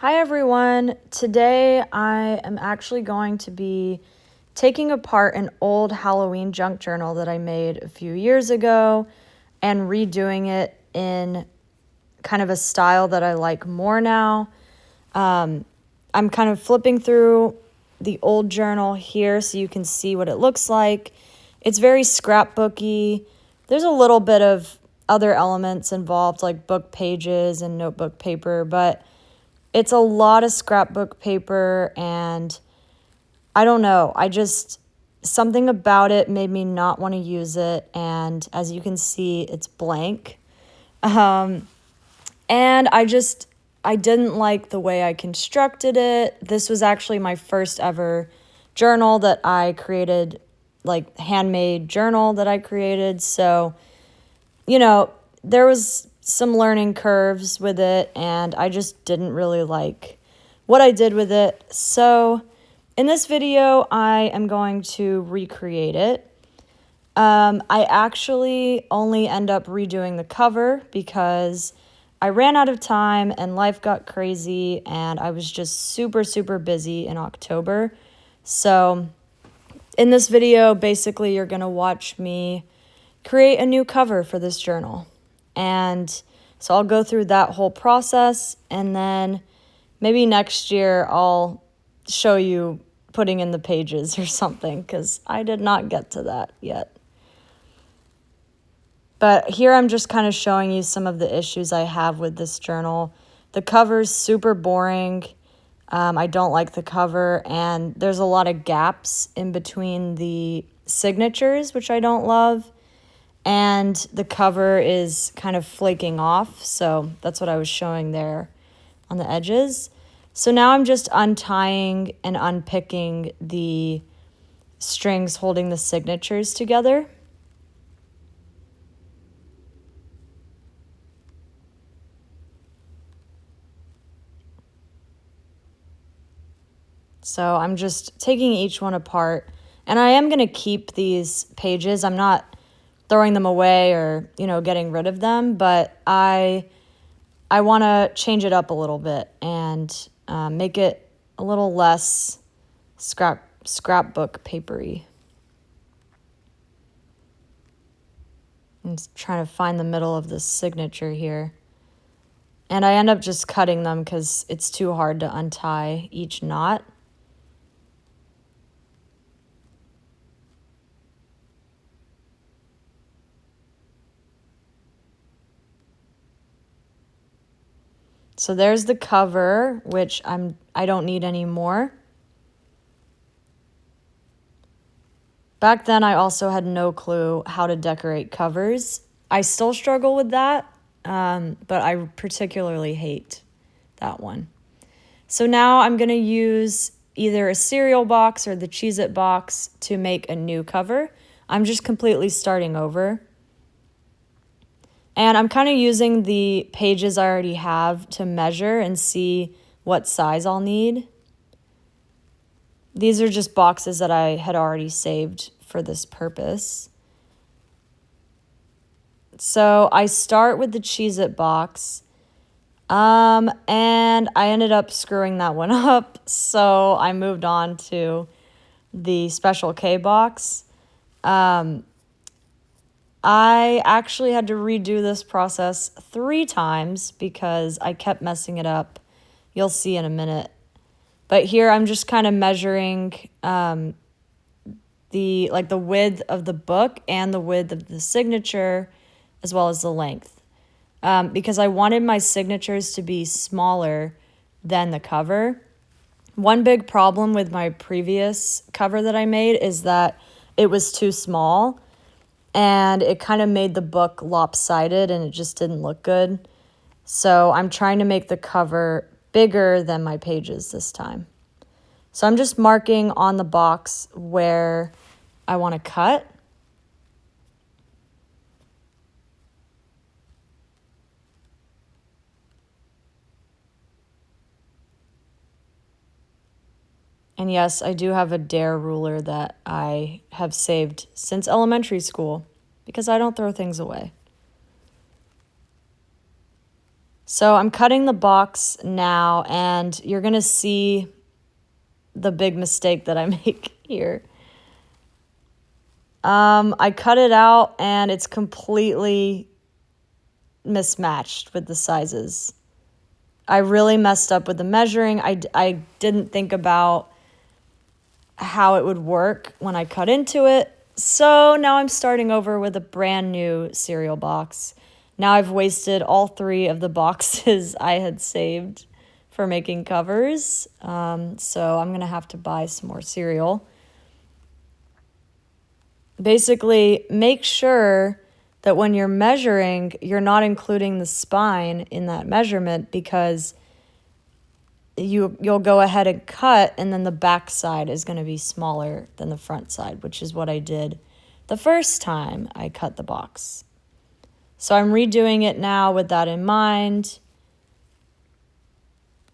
Hi everyone. Today I am actually going to be taking apart an old Halloween junk journal that I made a few years ago and redoing it in kind of a style that I like more now. I'm kind of flipping through the old journal here so you can see what it looks like. It's very scrapbooky. There's a little bit of other elements involved like book pages and notebook paper, but it's a lot of scrapbook paper, and I don't know. Something about it made me not want to use it. And as you can see, it's blank. Um, and I didn't like the way I constructed it. This was actually my first ever journal that I created, like handmade journal that I created. So, there was some learning curves with it, and I just didn't really like what I did with it. So in this video, I am going to recreate it. I actually only end up redoing the cover because I ran out of time and life got crazy, and I was just super, super busy in October. So in this video, basically, you're going to watch me create a new cover for this journal. And so I'll go through that whole process, and then maybe next year I'll show you putting in the pages or something, because I did not get to that yet. But here I'm just kind of showing you some of the issues I have with this journal. The cover's super boring. I don't like the cover, and there's a lot of gaps in between the signatures, which I don't love. And the cover is kind of flaking off, so that's what I was showing there on the edges. So now I'm just untying and unpicking the strings holding the signatures together. So I'm just taking each one apart, and I am going to keep these pages. I'm not throwing them away or, getting rid of them, but I want to change it up a little bit and make it a little less scrapbook papery. I'm just trying to find the middle of this signature here. And I end up just cutting them because it's too hard to untie each knot. So there's the cover, which I don't need anymore. Back then, I also had no clue how to decorate covers. I still struggle with that, but I particularly hate that one. So now I'm going to use either a cereal box or the Cheez-It box to make a new cover. I'm just completely starting over. And I'm kind of using the pages I already have to measure and see what size I'll need. These are just boxes that I had already saved for this purpose. So I start with the Cheez-It box, and I ended up screwing that one up, so I moved on to the Special K box. I actually had to redo this process 3 times because I kept messing it up. You'll see in a minute. But here I'm just kind of measuring the width of the book and the width of the signature, as well as the length. Because I wanted my signatures to be smaller than the cover. One big problem with my previous cover that I made is that it was too small, and it kind of made the book lopsided, and it just didn't look good. So I'm trying to make the cover bigger than my pages this time. So I'm just marking on the box where I want to cut. And yes, I do have a Dare ruler that I have saved since elementary school because I don't throw things away. So I'm cutting the box now, and you're going to see the big mistake that I make here. I cut it out, and it's completely mismatched with the sizes. I really messed up with the measuring. I didn't think about how it would work when I cut into it. So now I'm starting over with a brand new cereal box. Now I've wasted all 3 of the boxes I had saved for making covers. So I'm going to have to buy some more cereal. Basically, make sure that when you're measuring, you're not including the spine in that measurement, because you'll go ahead and cut, and then the back side is going to be smaller than the front side, which is what I did the first time I cut the box. So I'm redoing it now with that in mind,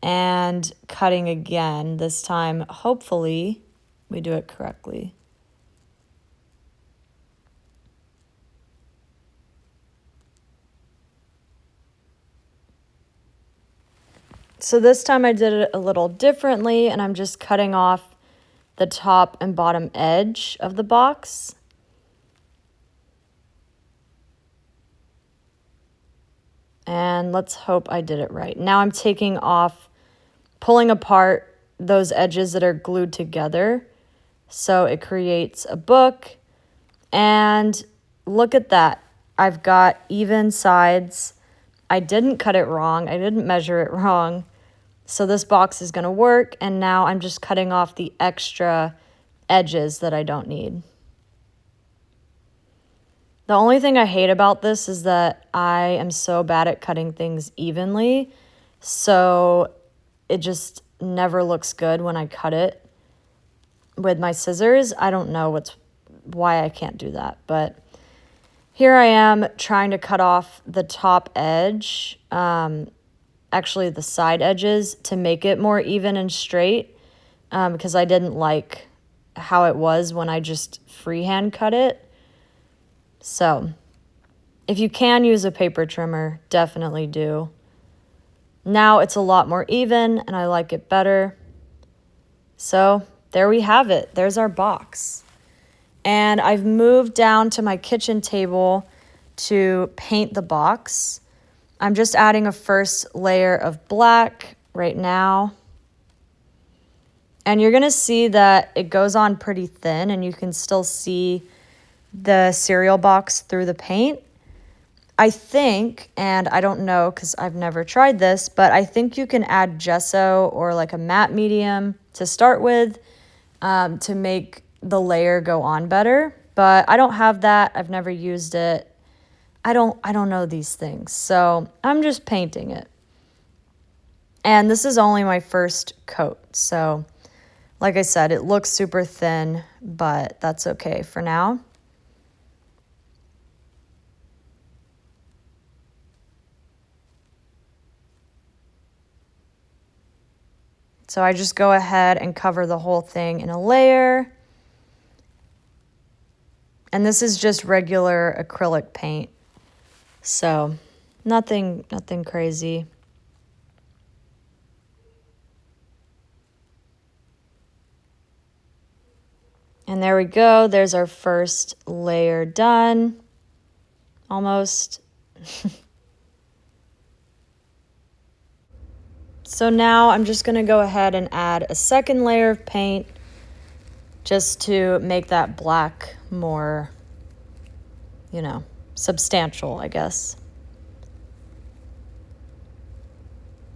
and cutting again. This time, hopefully, we do it correctly. So this time I did it a little differently, and I'm just cutting off the top and bottom edge of the box. And let's hope I did it right. Now I'm taking off, pulling apart those edges that are glued together, so it creates a book. And look at that. I've got even sides. I didn't cut it wrong. I didn't measure it wrong. So this box is going to work, and now I'm just cutting off the extra edges that I don't need. The only thing I hate about this is that I am so bad at cutting things evenly, so it just never looks good when I cut it with my scissors. I don't know why I can't do that, but here I am trying to cut off the top edge, actually the side edges, to make it more even and straight, because I didn't like how it was when I just freehand cut it. So if you can use a paper trimmer, definitely do. Now it's a lot more even, and I like it better. So there we have it. There's our box. And I've moved down to my kitchen table to paint the box. I'm just adding a first layer of black right now. And you're going to see that it goes on pretty thin, and you can still see the cereal box through the paint. I think, and I don't know because I've never tried this, but I think you can add gesso or like a matte medium to start with, to make the layer go on better. But I don't have that. I've never used it. I don't know these things. So I'm just painting it. And this is only my first coat. So like I said, it looks super thin, but that's okay for now. So I just go ahead and cover the whole thing in a layer. And this is just regular acrylic paint. So nothing crazy. And there we go. There's our first layer done. Almost. So now I'm just going to go ahead and add a second layer of paint just to make that black more, substantial, I guess.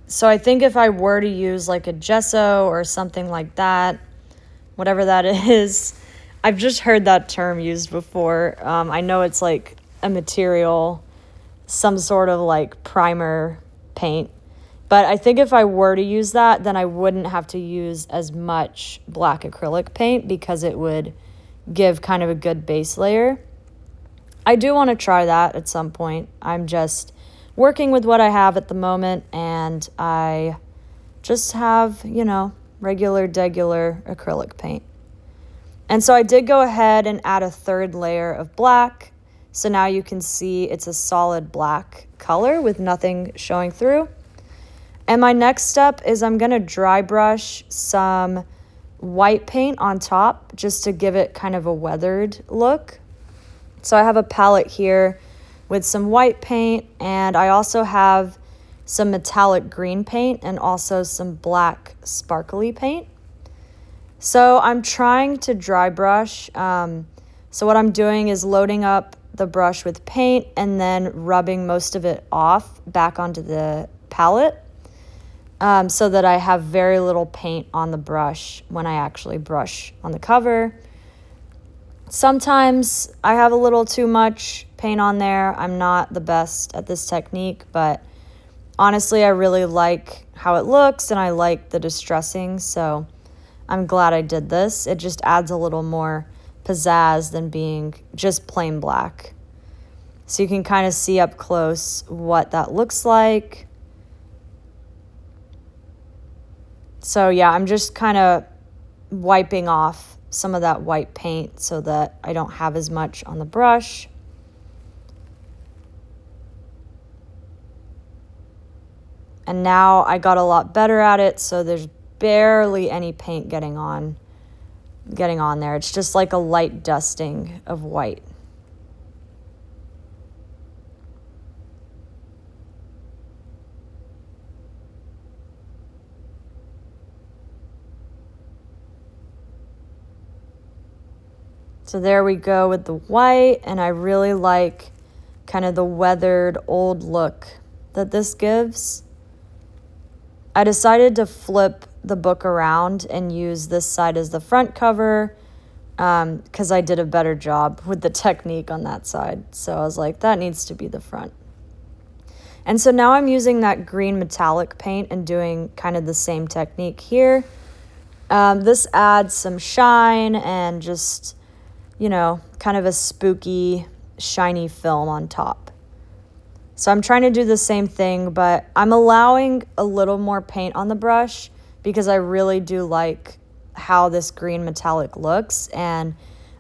So I think if I were to use like a gesso or something like that, whatever that is, I've just heard that term used before. I know it's like a material, some sort of like primer paint. But I think if I were to use that, then I wouldn't have to use as much black acrylic paint because it would give kind of a good base layer. I do want to try that at some point. I'm just working with what I have at the moment, and I just have, regular acrylic paint. And so I did go ahead and add a third layer of black So now you can see it's a solid black color with nothing showing through. And my next step is I'm going to dry brush some white paint on top just to give it kind of a weathered look. So I have a palette here with some white paint, and I also have some metallic green paint and also some black sparkly paint. So I'm trying to dry brush. So what I'm doing is loading up the brush with paint and then rubbing most of it off back onto the palette, so that I have very little paint on the brush when I actually brush on the cover. Sometimes I have a little too much paint on there. I'm not the best at this technique, but honestly, I really like how it looks and I like the distressing, so I'm glad I did this. It just adds a little more pizzazz than being just plain black. So you can kind of see up close what that looks like. So yeah, I'm just kind of wiping off some of that white paint so that I don't have as much on the brush. And now I got a lot better at it, so there's barely any paint getting on there. It's just like a light dusting of white. So there we go with the white, and I really like kind of the weathered old look that this gives. I decided to flip the book around and use this side as the front cover because I did a better job with the technique on that side. So I was like, that needs to be the front. And so now I'm using that green metallic paint and doing kind of the same technique here. This adds some shine and just, kind of a spooky, shiny film on top. So I'm trying to do the same thing, but I'm allowing a little more paint on the brush because I really do like how this green metallic looks, and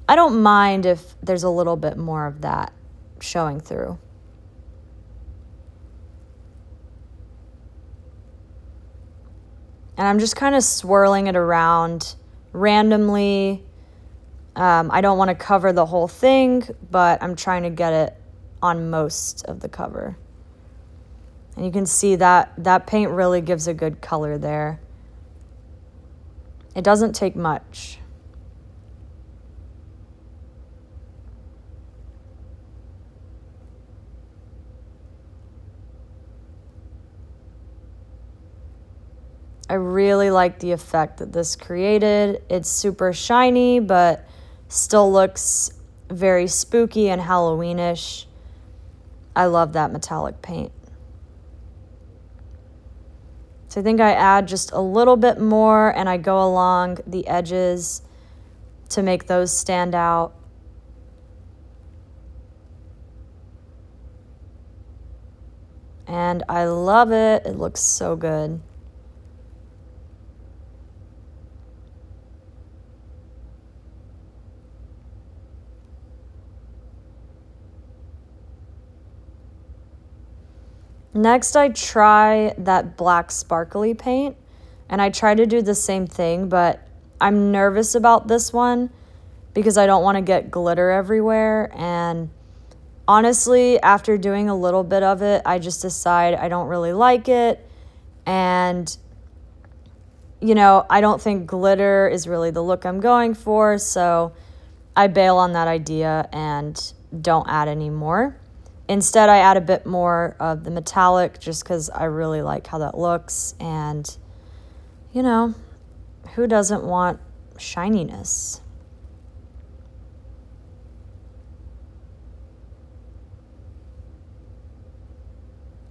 I don't mind if there's a little bit more of that showing through. And I'm just kind of swirling it around randomly. I don't want to cover the whole thing, but I'm trying to get it on most of the cover. And you can see that paint really gives a good color there. It doesn't take much. I really like the effect that this created. It's super shiny, but still looks very spooky and Halloweenish. I love that metallic paint. So I think I add just a little bit more and I go along the edges to make those stand out. And I love it. It looks so good. Next, I try that black sparkly paint, and I try to do the same thing, but I'm nervous about this one because I don't want to get glitter everywhere. And honestly, after doing a little bit of it, I just decide I don't really like it. And, I don't think glitter is really the look I'm going for, so I bail on that idea and don't add any more. Instead, I add a bit more of the metallic just because I really like how that looks. And, who doesn't want shininess?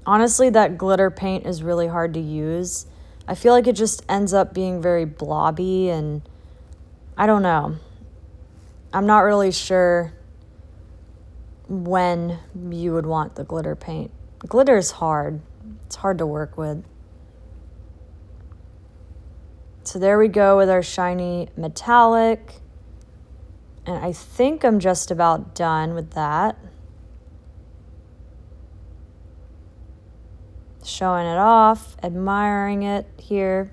Honestly, that glitter paint is really hard to use. I feel like it just ends up being very blobby, and I don't know. I'm not really sure when you would want the glitter paint. Glitter is hard. It's hard to work with. So there we go with our shiny metallic. And I think I'm just about done with that. showing it off, admiring it here.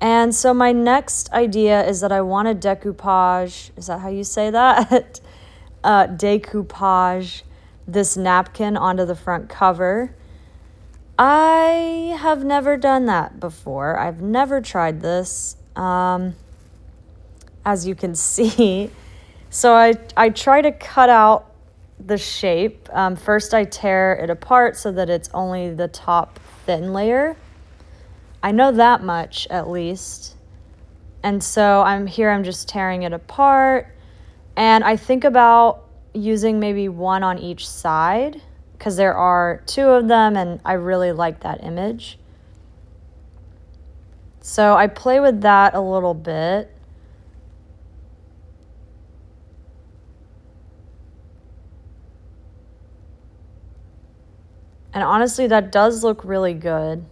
And so my next idea is that I want to decoupage, is that how you say that? Decoupage this napkin onto the front cover. I have never done that before. I've never tried this, as you can see. So I try to cut out the shape. First I tear it apart so that it's only the top thin layer. I know that much at least. And so I'm just tearing it apart. And I think about using maybe one on each side because there are two of them and I really like that image. So I play with that a little bit. And honestly, that does look really good.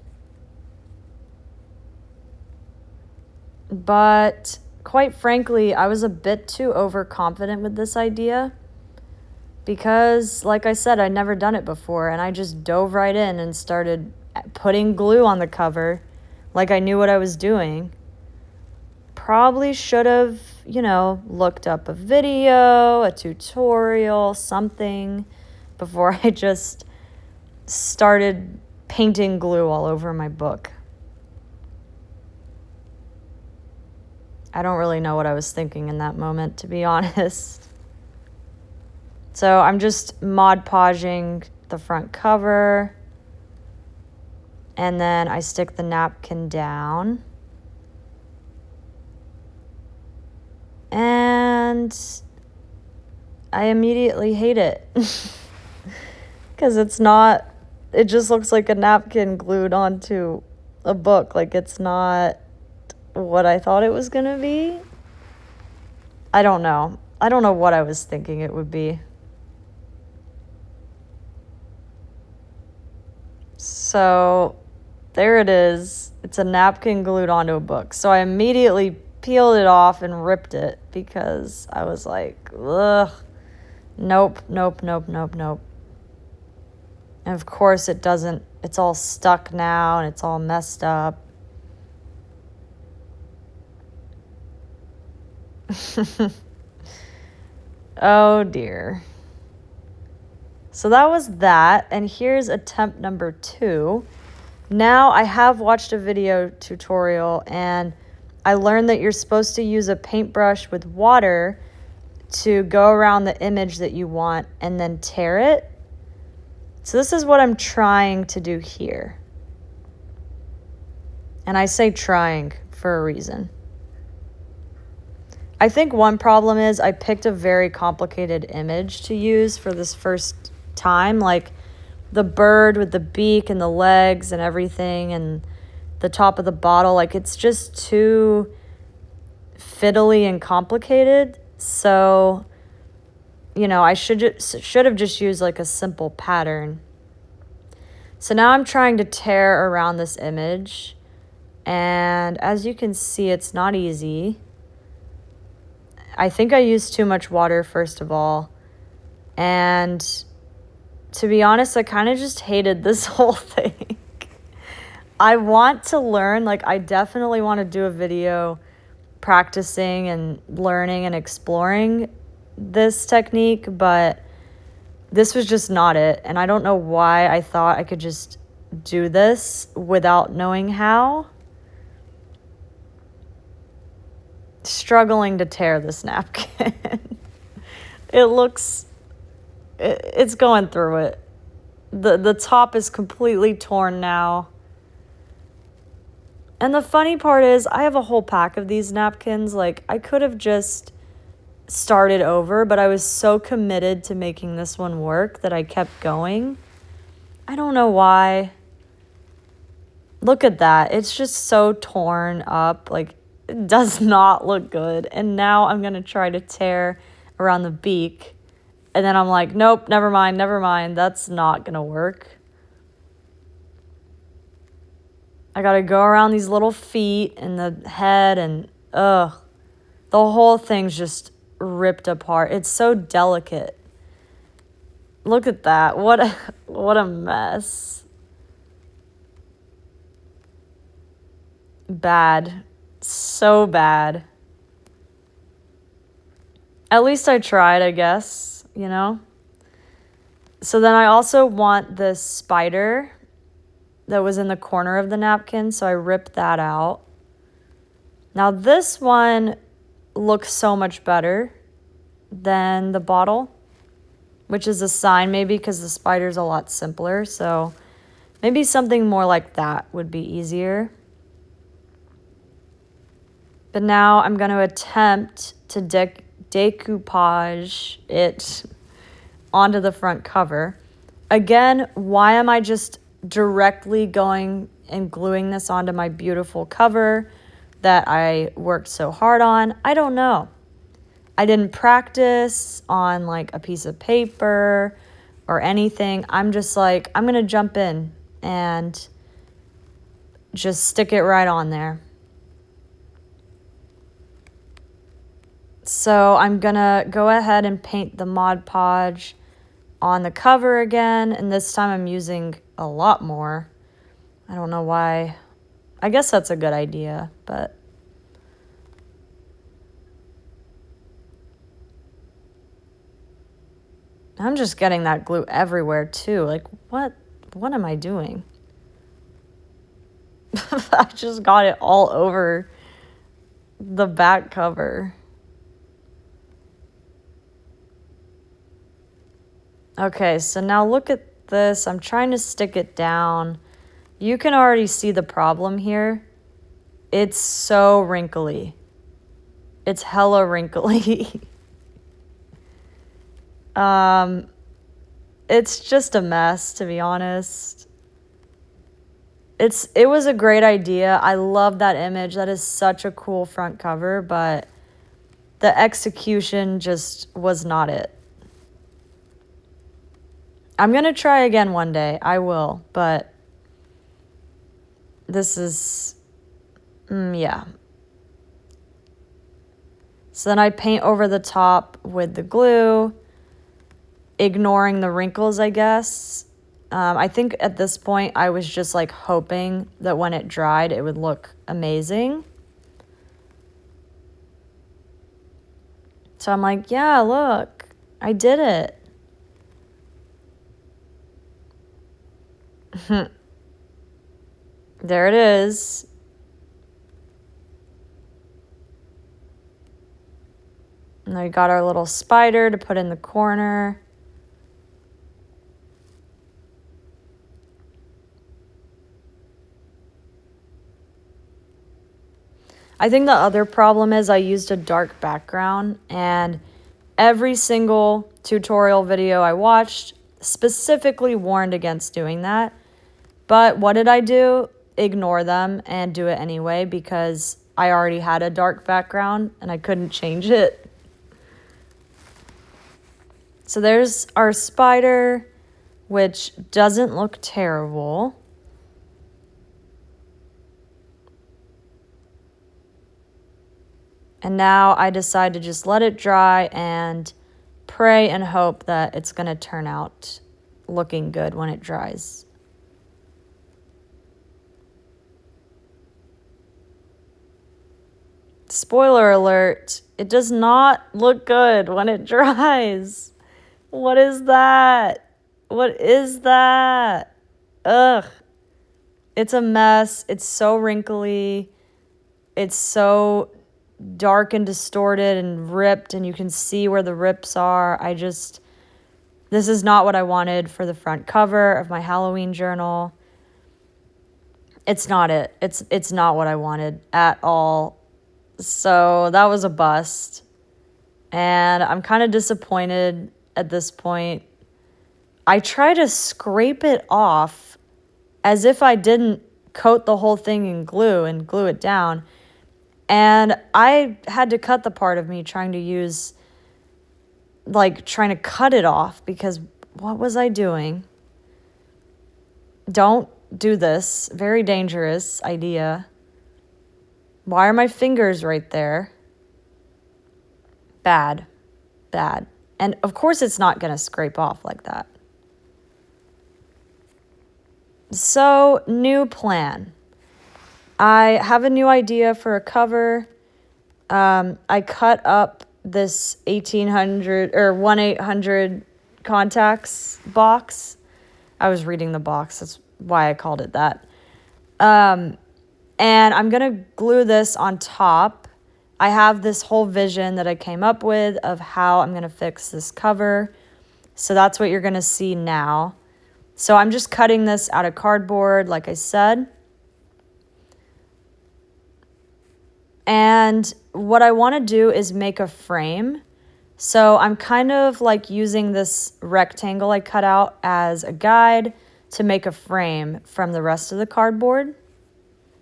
But quite frankly, I was a bit too overconfident with this idea because, like I said, I'd never done it before and I just dove right in and started putting glue on the cover like I knew what I was doing. Probably should have, looked up a video, a tutorial, something before I just started painting glue all over my book. I don't really know what I was thinking in that moment, to be honest. So I'm just Mod Podging the front cover. And then I stick the napkin down. And I immediately hate it. Because it just looks like a napkin glued onto a book. Like it's not what I thought it was going to be. I don't know. I don't know what I was thinking it would be. So there it is. It's a napkin glued onto a book. So I immediately peeled it off and ripped it because I was like, ugh, nope. And of course it doesn't, it's all stuck now and it's all messed up. Oh dear. So that was that, and here's attempt number 2. Now I have watched a video tutorial and I learned that you're supposed to use a paintbrush with water to go around the image that you want and then tear it. So this is what I'm trying to do here. And I say trying for a reason. I think one problem is I picked a very complicated image to use for this first time, like the bird with the beak and the legs and everything and the top of the bottle. Like it's just too fiddly and complicated. So, I should have just used like a simple pattern. So now I'm trying to tear around this image. And as you can see, it's not easy. I think I used too much water, first of all. And to be honest, I kind of just hated this whole thing. I want to learn, I definitely want to do a video practicing and learning and exploring this technique, but this was just not it. And I don't know why I thought I could just do this without knowing how. Struggling to tear this napkin. It's going through it. The top is completely torn now. And the funny part is I have a whole pack of these napkins. I could have just started over, but I was so committed to making this one work that I kept going. I don't know why. Look at that. It's just so torn up. It does not look good. And now I'm going to try to tear around the beak. And then I'm like, nope, never mind. That's not going to work. I got to go around these little feet and the head and, the whole thing's just ripped apart. It's so delicate. Look at that. What a mess. bad. So bad. At least I tried, I guess, you know? So then I also want this spider that was in the corner of the napkin, so I ripped that out. Now this one looks so much better than the bottle, which is a sign maybe because the spider's a lot simpler, so maybe something more like that would be easier. But now I'm going to attempt to decoupage it onto the front cover. Again, why am I just directly going and gluing this onto my beautiful cover that I worked so hard on? I don't know. I didn't practice on like a piece of paper or anything. I'm just like, I'm going to jump in and just stick it right on there. So I'm going to go ahead and paint the Mod Podge on the cover again, and this time I'm using a lot more. I don't know why. I guess that's a good idea, but I'm just getting that glue everywhere too. Like, what am I doing? I just got it all over the back cover. Okay, so now look at this. I'm trying to stick it down. You can already see the problem here. It's so wrinkly. It's hella wrinkly. It's just a mess, to be honest. It was a great idea. I love that image. That is such a cool front cover, but the execution just was not it. I'm going to try again one day. I will, but this is, yeah. So then I paint over the top with the glue, ignoring the wrinkles, I guess. I think at this point I was just like hoping that when it dried it would look amazing. So I'm like, yeah, look, I did it. There it is. And then we got our little spider to put in the corner. I think the other problem is I used a dark background, and every single tutorial video I watched specifically warned against doing that. But what did I do? Ignore them and do it anyway because I already had a dark background and I couldn't change it. So there's our spider, which doesn't look terrible. And now I decide to just let it dry and pray and hope that it's going to turn out looking good when it dries. Spoiler alert, it does not look good when it dries. What is that? What is that? Ugh. It's a mess. It's so wrinkly. It's so dark and distorted and ripped, and you can see where the rips are. This is not what I wanted for the front cover of my Halloween journal. It's not it. It's not what I wanted at all. So that was a bust. And I'm kind of disappointed at this point. I try to scrape it off as if I didn't coat the whole thing in glue and glue it down. And I had to cut the part of me trying to cut it off because what was I doing? Don't do this. Very dangerous idea. Why are my fingers right there? Bad. And of course it's not going to scrape off like that. So, new plan. I have a new idea for a cover. I cut up this 1800 or 1-800 contacts box. I was reading the box. That's why I called it that. And I'm going to glue this on top. I have this whole vision that I came up with of how I'm going to fix this cover. So that's what you're going to see now. So I'm just cutting this out of cardboard, like I said. And what I want to do is make a frame. So I'm kind of like using this rectangle I cut out as a guide to make a frame from the rest of the cardboard.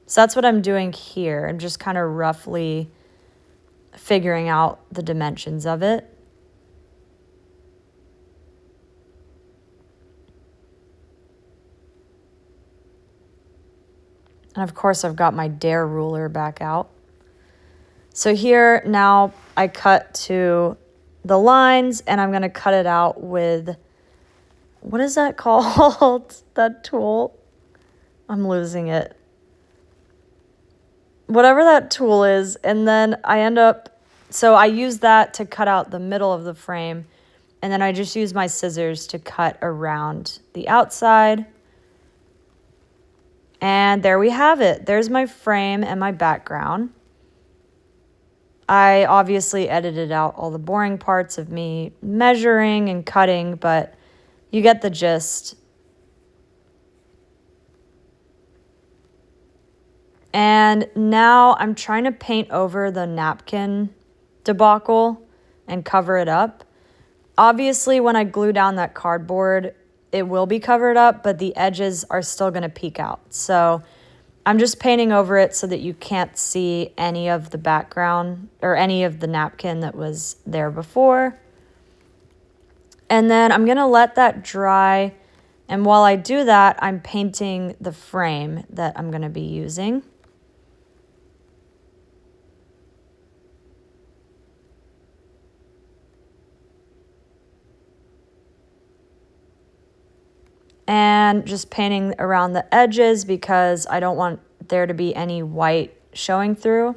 So that's what I'm doing here. I'm just kind of roughly figuring out the dimensions of it. And of course, I've got my Dare ruler back out. So here now I cut to the lines, and I'm going to cut it out with, what is that called? That tool? I'm losing it. Whatever that tool is, and then I end up, so I use that to cut out the middle of the frame, and then I just use my scissors to cut around the outside. And there we have it. There's my frame and my background. I obviously edited out all the boring parts of me measuring and cutting, but you get the gist. And now I'm trying to paint over the napkin debacle and cover it up. Obviously, when I glue down that cardboard, it will be covered up, but the edges are still going to peek out. So I'm just painting over it so that you can't see any of the background or any of the napkin that was there before. And then I'm going to let that dry. And while I do that, I'm painting the frame that I'm going to be using. And just painting around the edges because I don't want there to be any white showing through.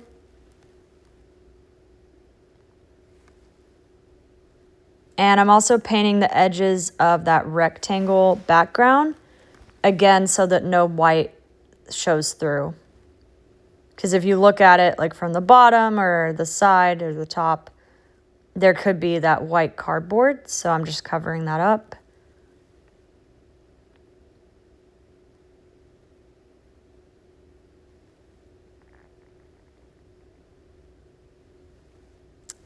And I'm also painting the edges of that rectangle background, again, so that no white shows through. Because if you look at it like from the bottom or the side or the top, there could be that white cardboard. So I'm just covering that up.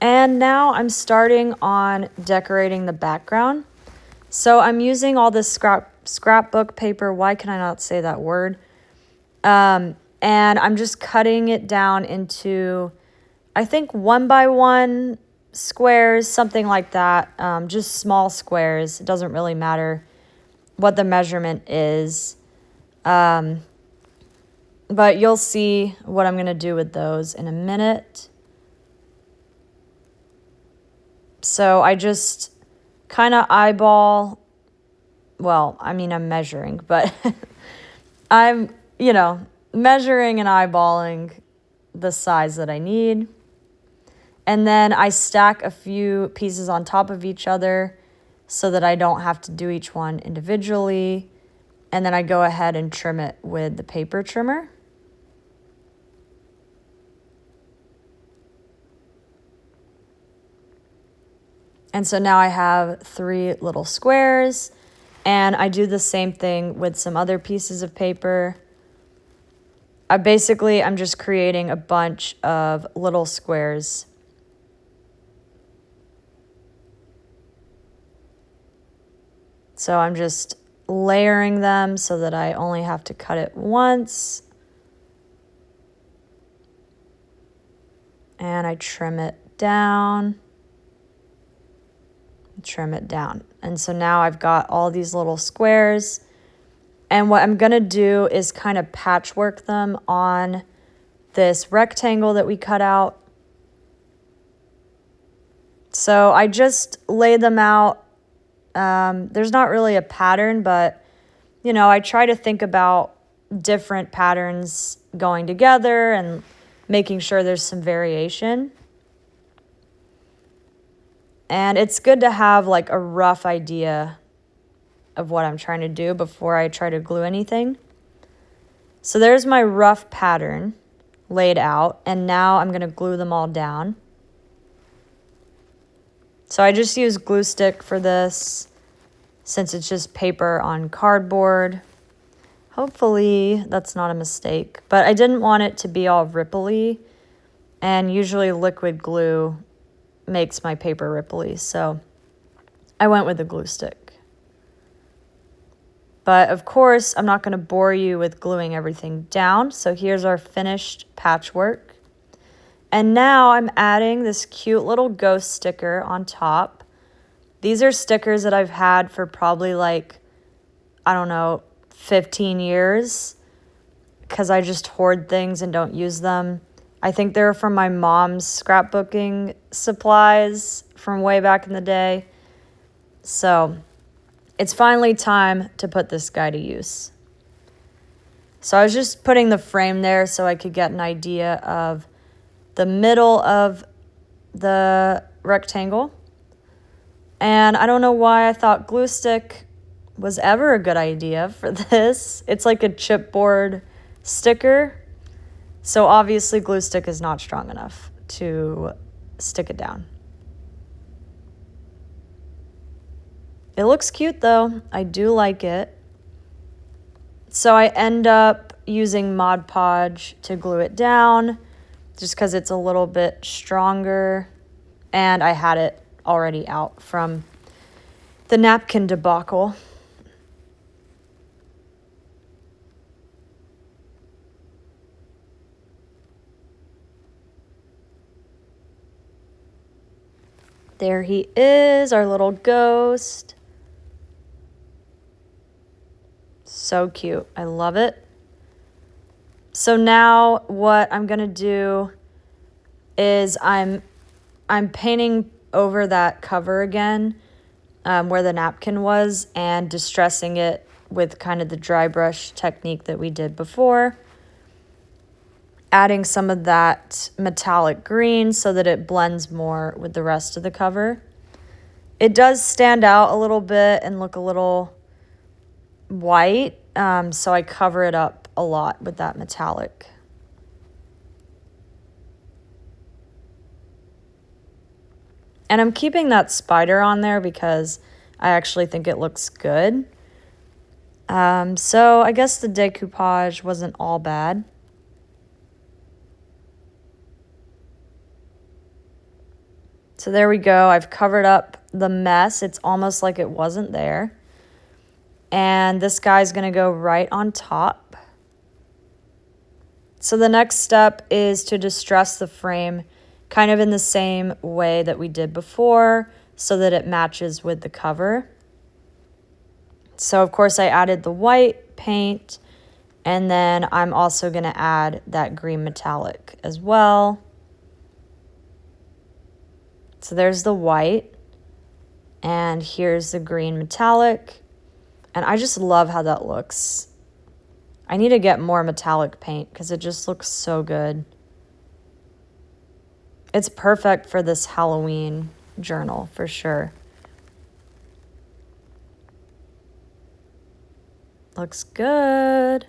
And now I'm starting on decorating the background. So I'm using all this scrapbook paper. Why can I not say that word? And I'm just cutting it down into, I think, 1x1 squares, something like that. Just small squares. It doesn't really matter what the measurement is. But you'll see what I'm going to do with those in a minute. So I just kind of eyeball, well, I mean, I'm measuring, but I'm, measuring and eyeballing the size that I need. And then I stack a few pieces on top of each other so that I don't have to do each one individually. And then I go ahead and trim it with the paper trimmer. And so now I have 3 little squares, and I do the same thing with some other pieces of paper. I'm just creating a bunch of little squares. So I'm just layering them so that I only have to cut it once. And I trim it down. Trim it down. And so now I've got all these little squares, and what I'm going to do is kind of patchwork them on this rectangle that we cut out. So I just lay them out. There's not really a pattern, but I try to think about different patterns going together and making sure there's some variation. And it's good to have like a rough idea of what I'm trying to do before I try to glue anything. So there's my rough pattern laid out, and now I'm going to glue them all down. So I just use glue stick for this since it's just paper on cardboard. Hopefully that's not a mistake, but I didn't want it to be all ripply, and usually liquid glue makes my paper ripply, so I went with the glue stick. But of course, I'm not going to bore you with gluing everything down. So here's our finished patchwork. And now I'm adding this cute little ghost sticker on top. These are stickers that I've had for probably like, I don't know, 15 years. Because I just hoard things and don't use them. I think they're from my mom's scrapbooking supplies from way back in the day. So it's finally time to put this guy to use. So I was just putting the frame there so I could get an idea of the middle of the rectangle. And I don't know why I thought glue stick was ever a good idea for this. It's like a chipboard sticker. So obviously glue stick is not strong enough to stick it down. It looks cute though. I do like it. So I end up using Mod Podge to glue it down just because it's a little bit stronger. And I had it already out from the napkin debacle. There he is, our little ghost. So cute. I love it. So now what I'm going to do is I'm painting over that cover again where the napkin was and distressing it with kind of the dry brush technique that we did before. Adding some of that metallic green so that it blends more with the rest of the cover. It does stand out a little bit and look a little white, so I cover it up a lot with that metallic. And I'm keeping that spider on there because I actually think it looks good. So I guess the decoupage wasn't all bad. So there we go. I've covered up the mess. It's almost like it wasn't there. And this guy's going to go right on top. So the next step is to distress the frame kind of in the same way that we did before so that it matches with the cover. So of course I added the white paint, and then I'm also going to add that green metallic as well. So there's the white, and here's the green metallic. And I just love how that looks. I need to get more metallic paint because it just looks so good. It's perfect for this Halloween journal for sure. Looks good.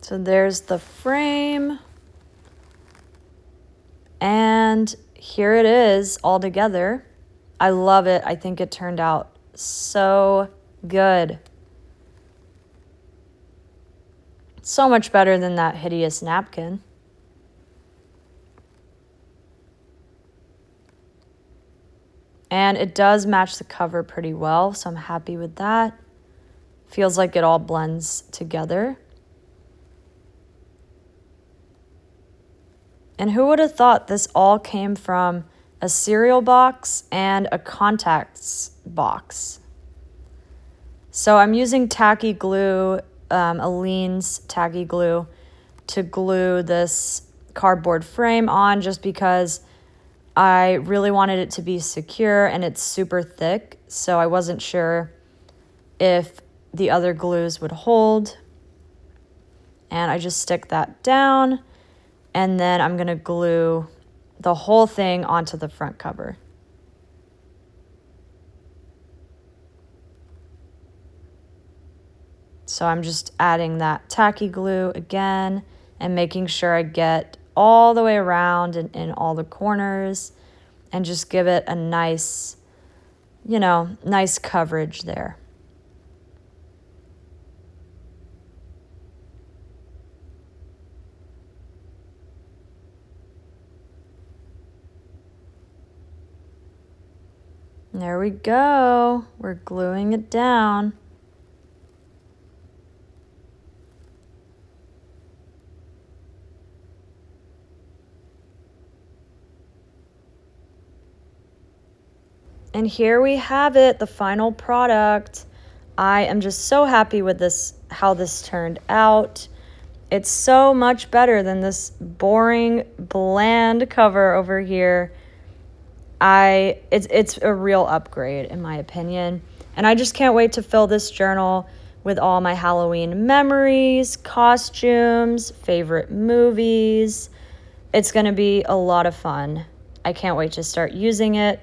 So there's the frame. And here it is all together. I love it. I think it turned out so good. So much better than that hideous napkin. And it does match the cover pretty well, so I'm happy with that. Feels like it all blends together. And who would have thought this all came from a cereal box and a contacts box? So I'm using tacky glue Aleene's tacky glue to glue this cardboard frame on, just because I really wanted it to be secure, and it's super thick, so I wasn't sure if the other glues would hold. And I just stick that down, and then I'm going to glue the whole thing onto the front cover. So I'm just adding that tacky glue again and making sure I get all the way around and in all the corners, and just give it a nice, nice coverage there. There we go. We're gluing it down. And here we have it, the final product. I am just so happy with this, how this turned out. It's so much better than this boring, bland cover over here. It's a real upgrade in my opinion. And I just can't wait to fill this journal with all my Halloween memories, costumes, favorite movies. It's going to be a lot of fun. I can't wait to start using it.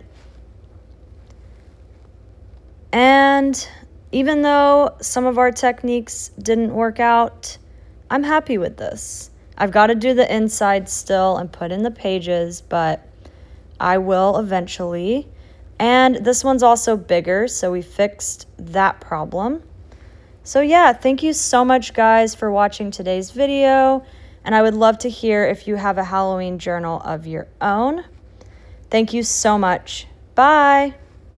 And even though some of our techniques didn't work out, I'm happy with this. I've got to do the inside still and put in the pages, but I will eventually. And this one's also bigger, so we fixed that problem. So yeah, thank you so much guys for watching today's video, and I would love to hear if you have a Halloween journal of your own. Thank you so much. Bye!